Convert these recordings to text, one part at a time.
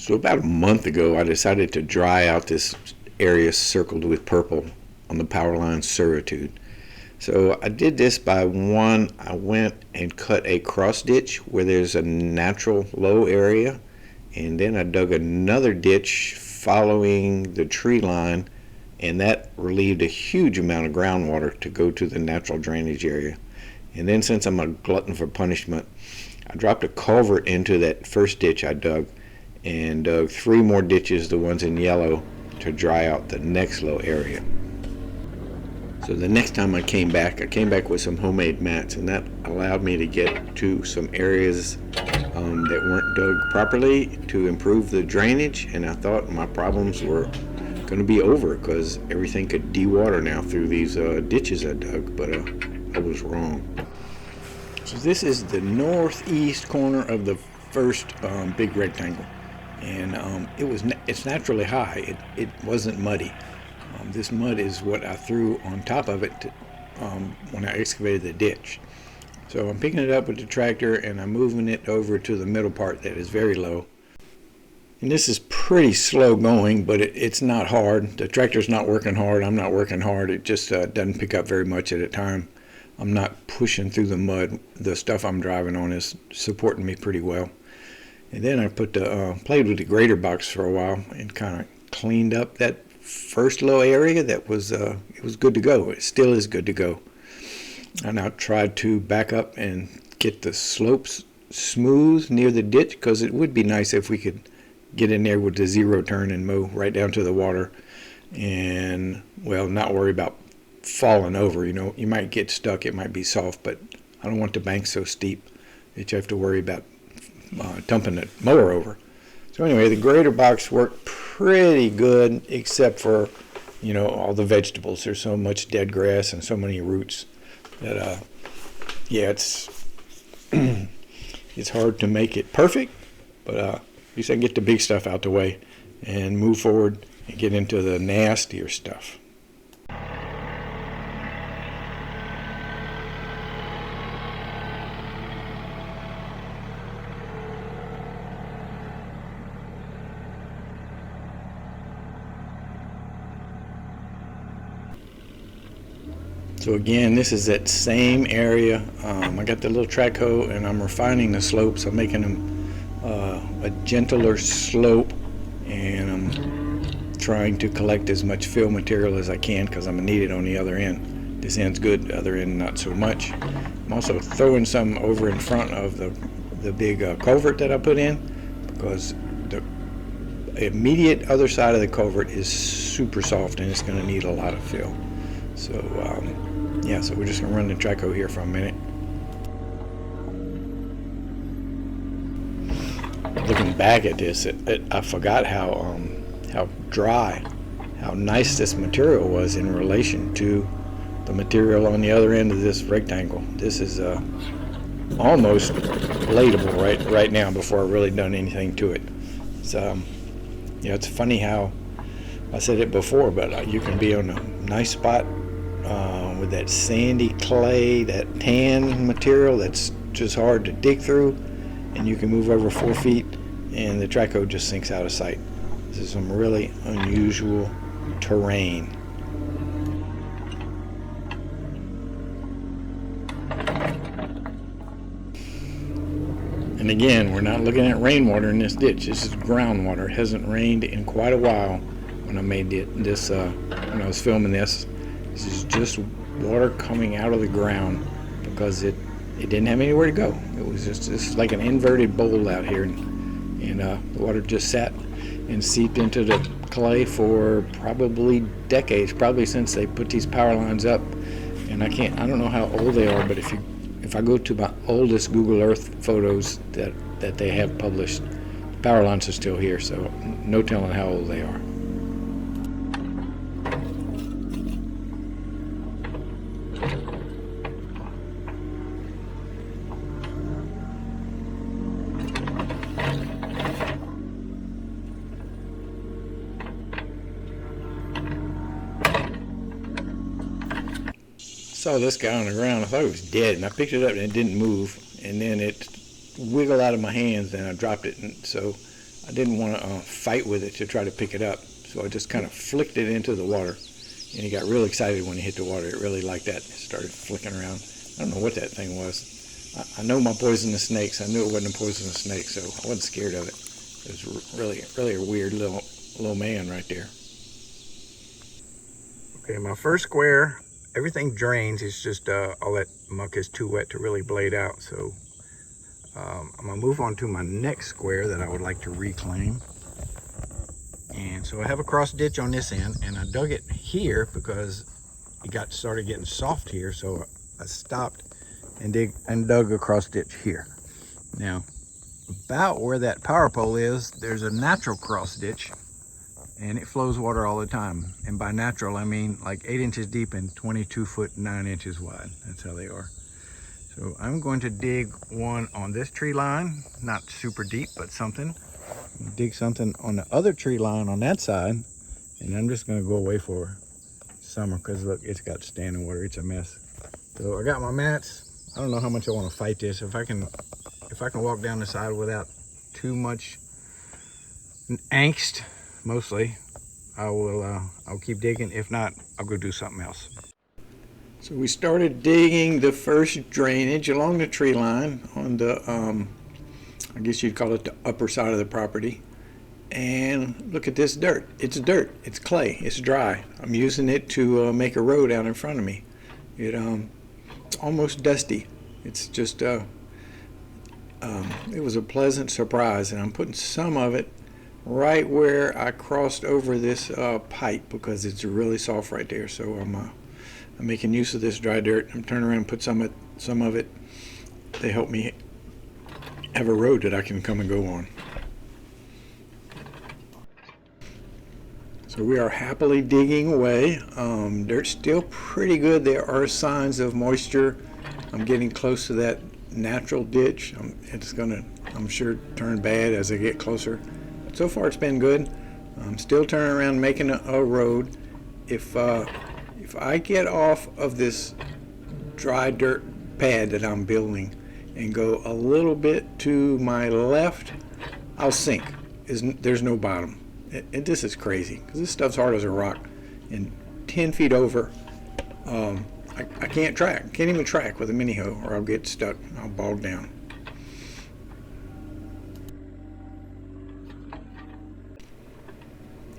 So about a month ago, I decided to dry out this area circled with purple on the power line Servitude. So I did this by one, I went and cut a cross ditch where there's a natural low area, and then I dug another ditch following the tree line, and that relieved a huge amount of groundwater to go to the natural drainage area. And then, since I'm a glutton for punishment, I dropped a culvert into that first ditch I dug and dug 3 more ditches, the ones in yellow, to dry out the next low area. So the next time I came back with some homemade mats, and that allowed me to get to some areas that weren't dug properly to improve the drainage, and I thought my problems were going to be over because everything could de-water now through these ditches I dug, but I was wrong. So this is the northeast corner of the first big rectangle, and it's naturally high. It wasn't muddy. This mud is what I threw on top of it when I excavated the ditch. So I'm picking it up with the tractor and I'm moving it over to the middle part that is very low. And this is pretty slow going, but it's not hard. The tractor's not working hard. I'm not working hard. It just doesn't pick up very much at a time. I'm not pushing through the mud. The stuff I'm driving on is supporting me pretty well. And then I played with the grader box for a while and kind of cleaned up that first low area. That was it was good to go. It still is good to go. And I tried to back up and get the slopes smooth near the ditch, because it would be nice if we could get in there with the zero turn and mow right down to the water and, well, not worry about falling over. You might get stuck. It might be soft, but I don't want the bank so steep that you have to worry about dumping the mower over. So anyway, the grader box worked pretty good, except for, all the vegetables. There's so much dead grass and so many roots that, it's it's hard to make it perfect, but at least I can get the big stuff out the way and move forward and get into the nastier stuff. So again, this is that same area. I got the little track hoe and I'm refining the slopes. I'm making them a gentler slope, and I'm trying to collect as much fill material as I can because I'm going to need it on the other end. This end's good, the other end not so much. I'm also throwing some over in front of the big culvert that I put in, because the immediate other side of the culvert is super soft and it's going to need a lot of fill. So so we're just going to run the track hoe here for a minute. Looking back at this, I forgot how dry, how nice this material was in relation to the material on the other end of this rectangle. This is almost bladable right now before I've really done anything to it. So, it's funny how, I said it before, but you can be on a nice spot with that sandy clay, that tan material that's just hard to dig through, and you can move over 4 feet and the track hoe just sinks out of sight. This is some really unusual terrain. And again, we're not looking at rainwater in this ditch. This is groundwater. It hasn't rained in quite a while. When I made this, when I was filming this is just water coming out of the ground because it didn't have anywhere to go. It was just like an inverted bowl out here, and the water just sat and seeped into the clay for probably decades, probably since they put these power lines up. And I don't know how old they are, but if I go to my oldest Google Earth photos that they have published, the power lines are still here, so no telling how old they are. Saw this guy on the ground. I thought he was dead, and I picked it up and it didn't move, and then it wiggled out of my hands and I dropped it, and so I didn't want to fight with it to try to pick it up, so I just kind of flicked it into the water, and he got real excited when he hit the water. It really liked that. It started flicking around. I don't know what that thing was. I know my poisonous snakes. I knew it wasn't a poisonous snake, so I wasn't scared of it. It was really a weird little man right there. Okay, my first square, everything drains. It's just all that muck is too wet to really blade out. So I'm gonna move on to my next square that I would like to reclaim. And so I have a cross ditch on this end, and I dug it here because it started getting soft here. So I stopped and dug a cross ditch here. Now, about where that power pole is, there's a natural cross ditch, and it flows water all the time. And by natural, I mean like 8 inches deep and 22 foot 9 inches wide. That's how they are. So I'm going to dig one on this tree line, not super deep, but something. Dig something on the other tree line on that side, and I'm just going to go away for summer because look, it's got standing water. It's a mess. So I got my mats. I don't know how much I want to fight this. If I can walk down the side without too much angst, mostly, I'll keep digging. If not, I'll go do something else. So we started digging the first drainage along the tree line on the I guess you'd call it the upper side of the property. And look at this dirt. It's dirt. It's clay. It's dry. I'm using it to make a road out in front of me. It's almost dusty. It's just it was a pleasant surprise, and I'm putting some of it right where I crossed over this pipe because it's really soft right there. So I'm making use of this dry dirt. I'm turning around and put some of it to help me have a road that I can come and go on. So we are happily digging away. Dirt's still pretty good. There are signs of moisture. I'm getting close to that natural ditch. It's gonna, I'm sure, turn bad as I get closer. But so far it's been good. I'm still turning around making a road. If I get off of this dry dirt pad that I'm building and go a little bit to my left, I'll sink. There's no bottom. This is crazy because this stuff's hard as a rock, and 10 feet over, I can't even track with a mini hoe, or I'll get stuck. I'll bog down.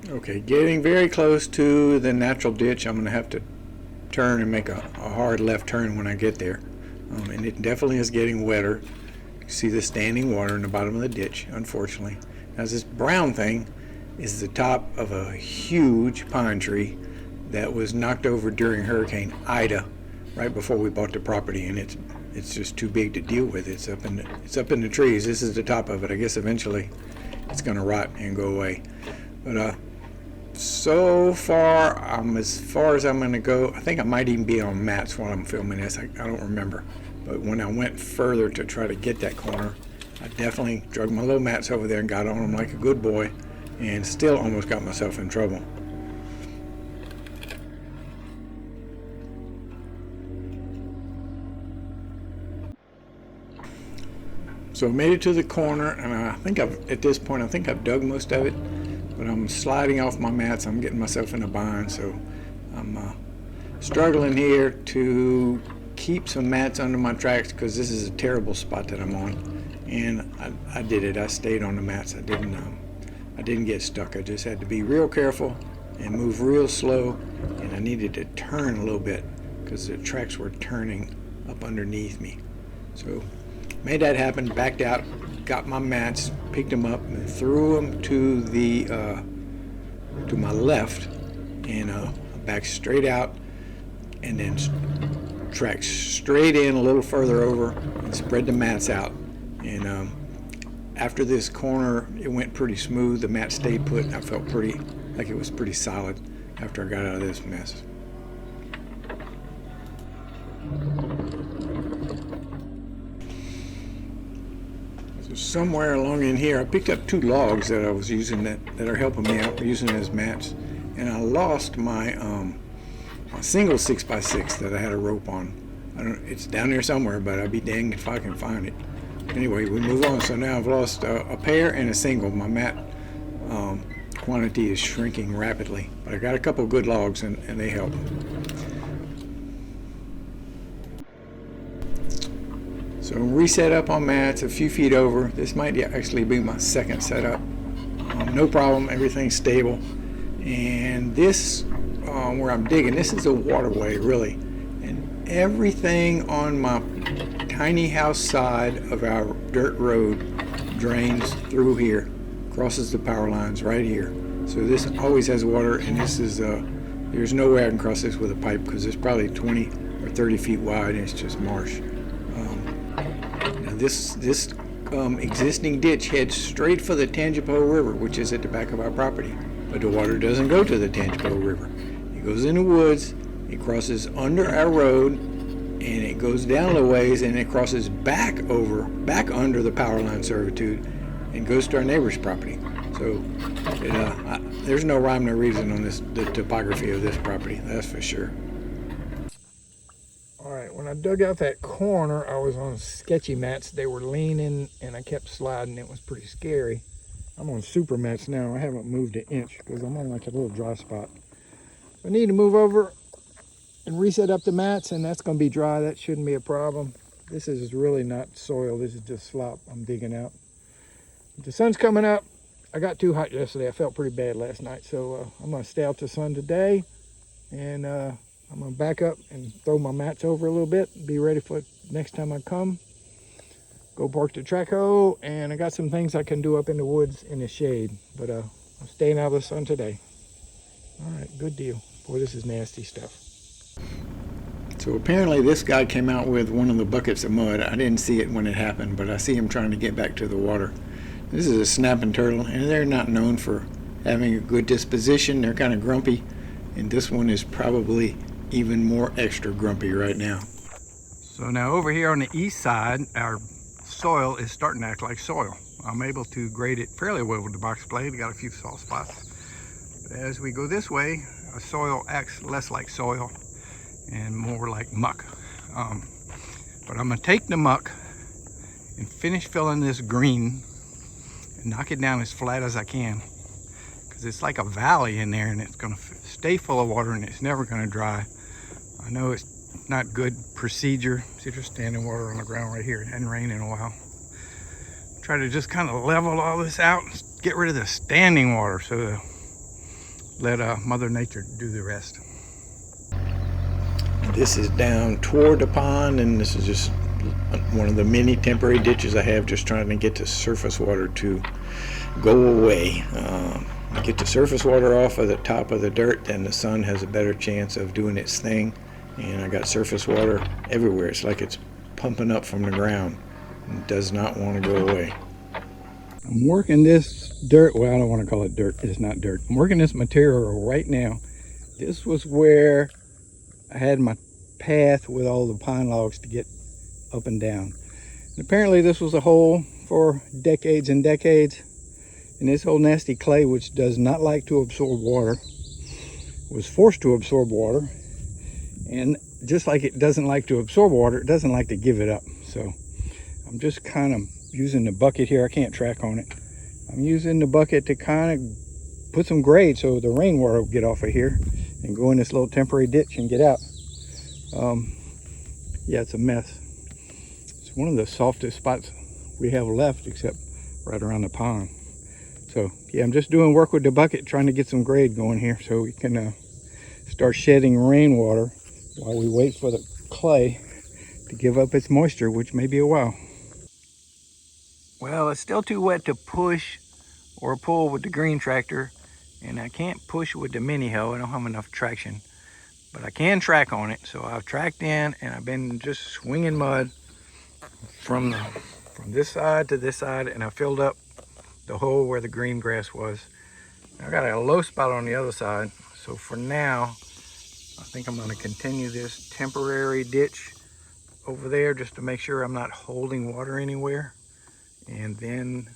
Okay, getting very close to the natural ditch. I'm gonna have to turn and make a hard left turn when I get there. And it definitely is getting wetter. You see the standing water in the bottom of the ditch, unfortunately. Now this brown thing is the top of a huge pine tree that was knocked over during Hurricane Ida right before we bought the property, and it's just too big to deal with. It's up in the trees. This is the top of it. I guess eventually it's gonna rot and go away. But so far I'm as far as I'm gonna go. I think I might even be on mats while I'm filming this. I don't remember. But when I went further to try to get that corner, I definitely drug my little mats over there and got on them like a good boy, and still almost got myself in trouble. So I made it to the corner, and I think at this point I've dug most of it, but I'm sliding off my mats. I'm getting myself in a bind, so I'm struggling here to keep some mats under my tracks because this is a terrible spot that I'm on. And I did it. I stayed on the mats. I didn't get stuck. I just had to be real careful and move real slow, and I needed to turn a little bit because the tracks were turning up underneath me. So made that happen, backed out, got my mats, picked them up, and threw them to my left, and backed straight out, and then tracked straight in a little further over and spread the mats out. And after this corner, it went pretty smooth. The mat stayed put, and I felt pretty like it was pretty solid after I got out of this mess. So somewhere along in here, I picked up 2 logs that I was using that are helping me out, using as mats, and I lost my single 6x6 that I had a rope on. It's down there somewhere, but I'd be danged if I can find it. Anyway, we move on. So now I've lost a pair and a single. My mat quantity is shrinking rapidly, but I got a couple of good logs and they help. So reset up on mats a few feet over. This might actually be my second setup. No problem, everything's stable. And this, where I'm digging, this is a waterway really. And everything on my tiny house side of our dirt road drains through here, crosses the power lines right here. So this always has water, and this is, there's no way I can cross this with a pipe because it's probably 20 or 30 feet wide and it's just marsh. Now this existing ditch heads straight for the Tangipahoa River, which is at the back of our property. But the water doesn't go to the Tangipahoa River. It goes in the woods, it crosses under our road, and it goes down a ways, and it crosses back under the power line servitude, and goes to our neighbor's property. So there's no rhyme nor reason on the topography of this property, that's for sure. All right, when I dug out that corner, I was on sketchy mats. They were leaning, and I kept sliding. It was pretty scary. I'm on super mats now. I haven't moved an inch because I'm on like a little dry spot. I need to move over and reset up the mats, and that's going to be dry. That shouldn't be a problem. This is really not soil. This is just slop I'm digging out. The sun's coming up. I got too hot yesterday. I felt pretty bad last night, so I'm going to stay out the sun today, and I'm going to back up and throw my mats over a little bit, be ready for next time I come. Go park the track hoe, and I got some things I can do up in the woods in the shade, but I'm staying out of the sun today. All right, good deal. Boy, this is nasty stuff. So apparently this guy came out with one of the buckets of mud. I didn't see it when it happened, but I see him trying to get back to the water. This is a snapping turtle, and they're not known for having a good disposition. They're kind of grumpy, and this one is probably even more extra grumpy right now. So now over here on the east side, our soil is starting to act like soil. I'm able to grade it fairly well with the box blade. Got a few soft spots. But as we go this way, our soil acts less like soil and more like muck. But I'm gonna take the muck and finish filling this green and knock it down as flat as I can, because it's like a valley in there, and it's gonna stay full of water and it's never gonna dry. I know it's not good procedure. See, there's standing water on the ground right here. It hadn't rained in a while. Try to just kind of level all this out and get rid of the standing water, so let Mother Nature do the rest. This is down toward the pond, and this is just one of the many temporary ditches I have, just trying to get the surface water to go away. Get the surface water off of the top of the dirt, then the sun has a better chance of doing its thing. And I got surface water everywhere. It's like it's pumping up from the ground. It does not want to go away. I'm working this dirt. Well, I don't want to call it dirt. It's not dirt. I'm working this material right now. This was where I had my path with all the pine logs to get up and down. And apparently this was a hole for decades and decades. And this whole nasty clay, which does not like to absorb water, was forced to absorb water. And just like it doesn't like to absorb water, it doesn't like to give it up. So I'm just kind of using the bucket here. I can't track on it. I'm using the bucket to kind of put some grade so the rainwater will get off of here and go in this little temporary ditch and get out. Yeah, it's a mess. It's one of the softest spots we have left, except right around the pond. So yeah, I'm just doing work with the bucket, trying to get some grade going here so we can start shedding rainwater while we wait for the clay to give up its moisture, which may be a while. Well, it's still too wet to push or pull with the green tractor, and I can't push with the mini hoe. I don't have enough traction, but I can track on it. So I've tracked in, and I've been just swinging mud from this side to this side, and I filled up the hole where the green grass was. I got a low spot on the other side, so for now I think I'm going to continue this temporary ditch over there just to make sure I'm not holding water anywhere, and then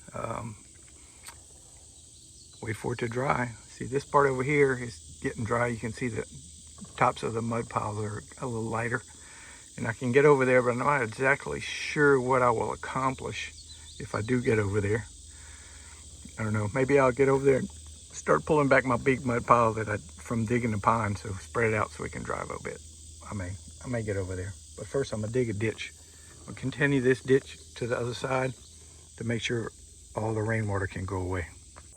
wait for it to dry. See, this part over here is getting dry. You can see the tops of the mud piles are a little lighter And I can get over there, but I'm not exactly sure what I will accomplish if I do get over there. I don't know, maybe I'll get over there and start pulling back my big mud pile that from digging the pond, so spread it out so we can drive a bit. I may get over there, but first I'm gonna dig a ditch. I'll continue this ditch to the other side to make sure all the rainwater can go away.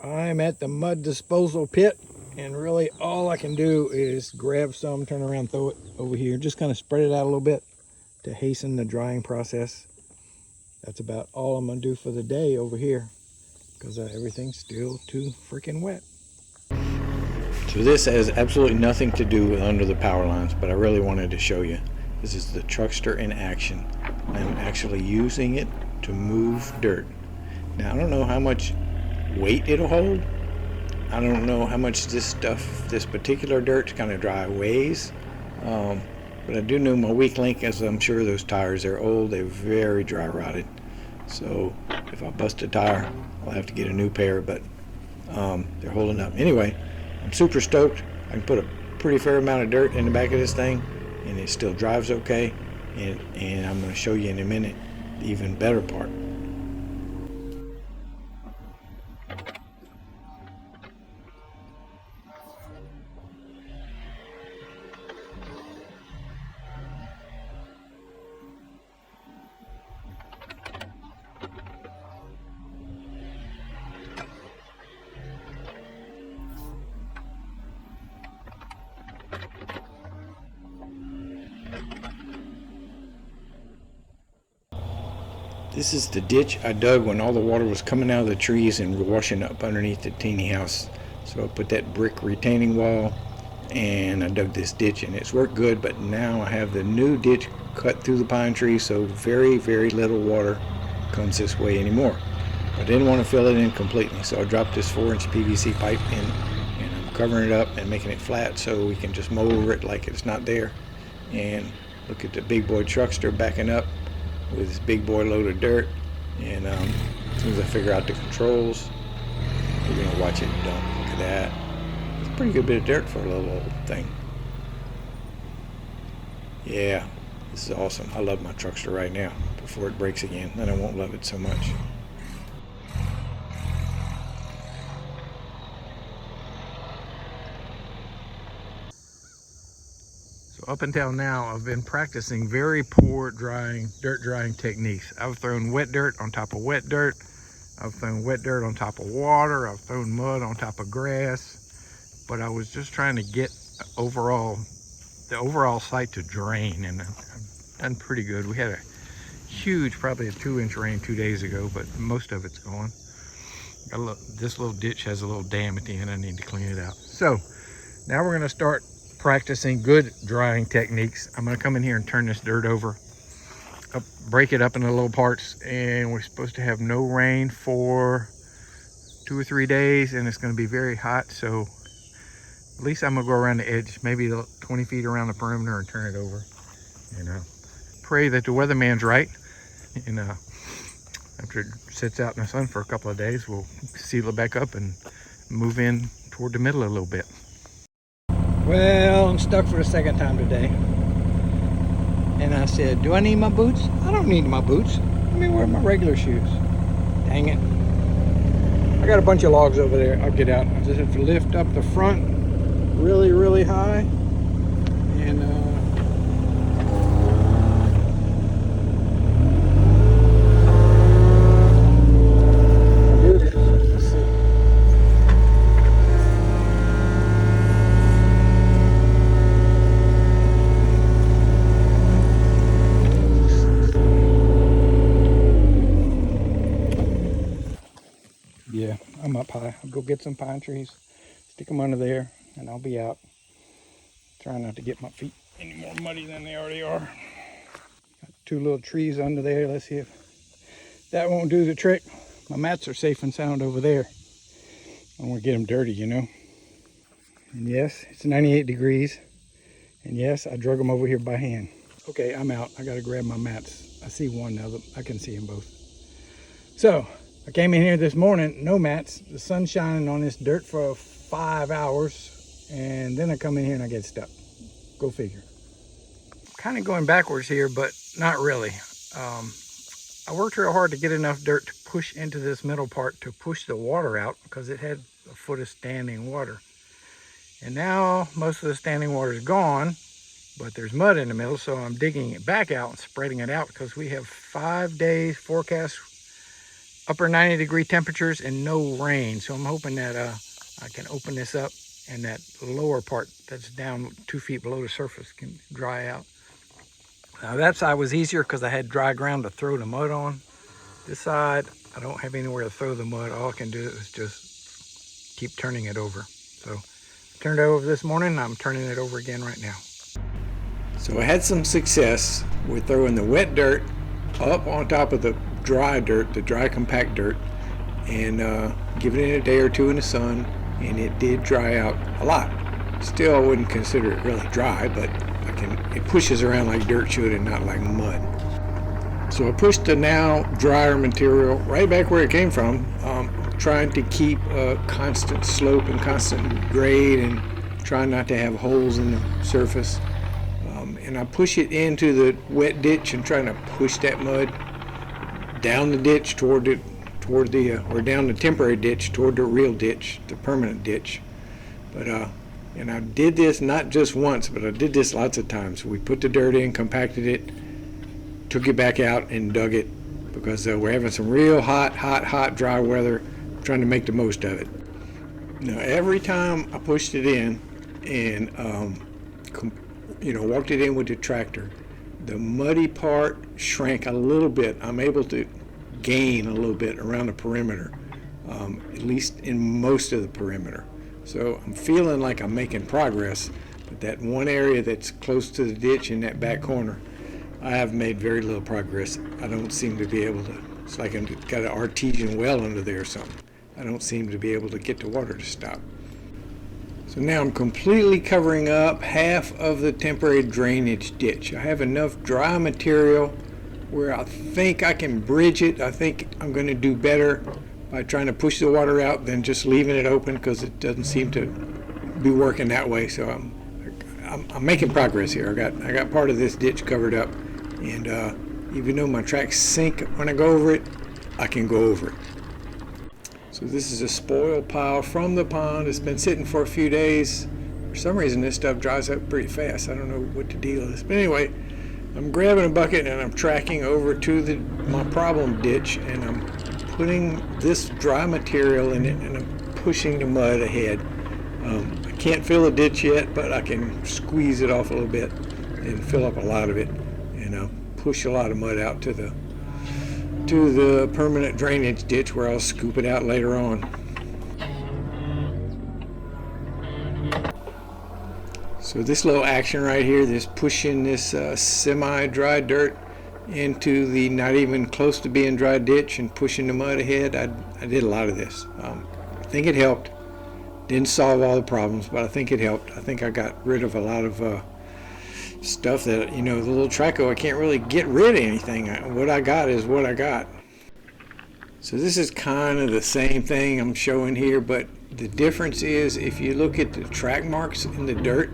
I'm at the mud disposal pit, and really all I can do is grab some, turn around, throw it over here, just kind of spread it out a little bit to hasten the drying process. That's about all I'm gonna do for the day over here, because everything's still too freaking wet. So this has absolutely nothing to do with under the power lines, but I really wanted to show you. This is the truckster in action. I'm actually using it to move dirt. Now I don't know how much weight it'll hold. I don't know how much this particular dirt kind of dry weighs. But I do know my weak link, as I'm sure those tires are old, they're very dry rotted. So if I bust a tire, I'll have to get a new pair, but they're holding up. Anyway, I'm super stoked. I can put a pretty fair amount of dirt in the back of this thing, and it still drives okay. And I'm going to show you in a minute the even better part. This is the ditch I dug when all the water was coming out of the trees and washing up underneath the teeny house. So I put that brick retaining wall and I dug this ditch, and it's worked good, but now I have the new ditch cut through the pine trees, so very, very little water comes this way anymore. I didn't want to fill it in completely, so I dropped this 4-inch PVC pipe in, and I'm covering it up and making it flat so we can just mow over it like it's not there. And look at the big boy truckster backing up with this big boy load of dirt, and as soon as I figure out the controls, we're gonna watch it dump. Look at that. It's a pretty good bit of dirt for a little old thing. Yeah, this is awesome. I love my truckster right now. Before it breaks again, then I won't love it so much. So up until now, I've been practicing very poor dirt drying techniques. I've thrown wet dirt on top of wet dirt. I've thrown wet dirt on top of water. I've thrown mud on top of grass. But I was just trying to get the overall site to drain, and I've done pretty good. We had a huge, probably a 2-inch rain 2 days ago, but most of it's gone. This little ditch has a little dam at the end. I need to clean it out. So now we're gonna start practicing good drying techniques. I'm gonna come in here and turn this dirt over, break it up into little parts, and we're supposed to have no rain for 2 or 3 days, and it's gonna be very hot. So at least I'm gonna go around the edge, maybe 20 feet around the perimeter, and turn it over. Pray that the weatherman's right. After it sits out in the sun for a couple of days, we'll seal it back up and move in toward the middle a little bit. Well, I'm stuck for the second time today. And I said, do I need my boots? I don't need my boots. Let me wear my regular shoes. Dang it. I got a bunch of logs over there. I'll get out. I just have to lift up the front really, really high. And yeah, I'm up high. I'll go get some pine trees, stick them under there, and I'll be out. Trying not to get my feet any more muddy than they already are. Got 2 little trees under there. Let's see if that won't do the trick. My mats are safe and sound over there. I don't want to get them dirty, you know. And yes, it's 98 degrees. And yes, I drug them over here by hand. Okay, I'm out. I got to grab my mats. I see one now. I can see them both. So I came in here this morning, no mats. The sun's shining on this dirt for 5 hours. And then I come in here and I get stuck. Go figure. kind of going backwards here, but not really. I worked real hard to get enough dirt to push into this middle part to push the water out because it had a foot of standing water. And now most of the standing water is gone, but there's mud in the middle, so I'm digging it back out and spreading it out because we have 5 days forecast, upper 90-degree temperatures and no rain. So I'm hoping that I can open this up and that lower part that's down 2 feet below the surface can dry out. Now that side was easier because I had dry ground to throw the mud on. This side, I don't have anywhere to throw the mud. All I can do is just keep turning it over. So I turned it over this morning, and I'm turning it over again right now. So I had some success with throwing the wet dirt up on top of the dry dirt, the dry compact dirt, and giving it a day or two in the sun, and it did dry out a lot. Still, I wouldn't consider it really dry, but it pushes around like dirt should and not like mud. So I pushed the now drier material right back where it came from, trying to keep a constant slope and constant grade and trying not to have holes in the surface. And I push it into the wet ditch and trying to push that mud down the ditch or down the temporary ditch toward the real ditch, the permanent ditch. But and I did this not just once, but I did this lots of times. We put the dirt in, compacted it, took it back out and dug it because we're having some real hot, dry weather, trying to make the most of it. Now, every time I pushed it in and walked it in with the tractor, the muddy part shrank a little bit. I'm able to gain a little bit around the perimeter, at least in most of the perimeter. So I'm feeling like I'm making progress, but that one area that's close to the ditch in that back corner, I have made very little progress. I don't seem to be able to, it's like I've got an artesian well under there or something. I don't seem to be able to get the water to stop. So now I'm completely covering up half of the temporary drainage ditch. I have enough dry material where I think I can bridge it. I think I'm going to do better by trying to push the water out than just leaving it open because it doesn't seem to be working that way. So I'm making progress here. I got part of this ditch covered up, and even though my tracks sink when I go over it, I can go over it. So this is a spoil pile from the pond. It's been sitting for a few days. For some reason this stuff dries up pretty fast. I don't know what the deal is. But anyway, I'm grabbing a bucket and I'm tracking over to my problem ditch, and I'm putting this dry material in it and I'm pushing the mud ahead. I can't fill the ditch yet, but I can squeeze it off a little bit and fill up a lot of it, and push a lot of mud out to the permanent drainage ditch where I'll scoop it out later on. So this little action right here, this pushing this semi-dry dirt into the not even close to being dry ditch and pushing the mud ahead, I did a lot of this. I think it helped. Didn't solve all the problems, but I think it helped. I think I got rid of a lot of stuff that, the little traco, I can't really get rid of anything. What I got is what I got. So this is kind of the same thing I'm showing here, but the difference is if you look at the track marks in the dirt,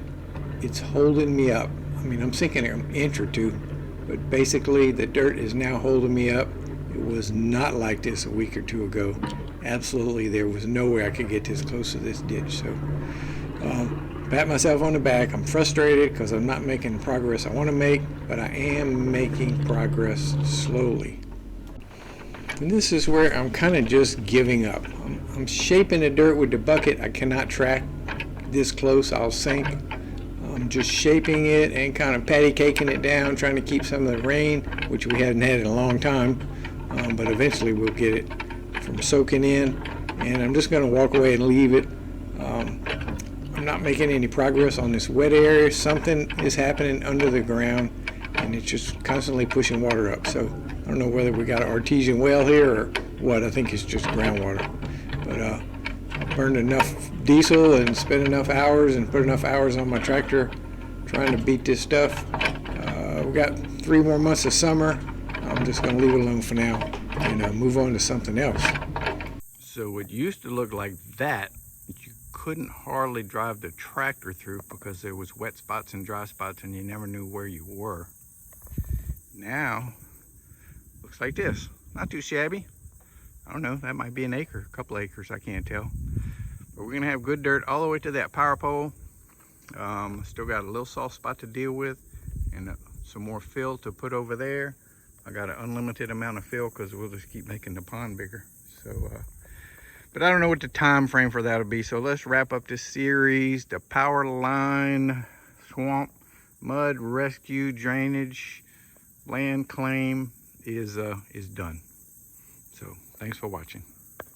it's holding me up. I mean, I'm sinking an inch or two, but basically the dirt is now holding me up. It was not like this a week or two ago. Absolutely, there was no way I could get this close to this ditch. So pat myself on the back. I'm frustrated because I'm not making progress I want to make, but I am making progress slowly. And this is where I'm kind of just giving up. I'm shaping the dirt with the bucket. I cannot track this close. I'll sink. I'm just shaping it and kind of patty caking it down, trying to keep some of the rain, which we hadn't had in a long time, but eventually we'll get it from soaking in. And I'm just going to walk away and leave it. I'm not making any progress on this wet area. Something is happening under the ground, and it's just constantly pushing water up. So I don't know whether we got an artesian well here or what. I think it's just groundwater. But I burned enough diesel and spent enough hours and put enough hours on my tractor trying to beat this stuff. We got 3 more months of summer. I'm just going to leave it alone for now and move on to something else. So it used to look like that. You couldn't hardly drive the tractor through because there was wet spots and dry spots and you never knew where you were. Now, looks like this. Not too shabby. I don't know, that might be an acre, a couple acres, I can't tell. But we're gonna have good dirt all the way to that power pole. Still got a little soft spot to deal with and some more fill to put over there. I got an unlimited amount of fill because we'll just keep making the pond bigger. So, but I don't know what the time frame for that will be. So let's wrap up this series. The power line, swamp, mud rescue, drainage, land claim is done. So thanks for watching.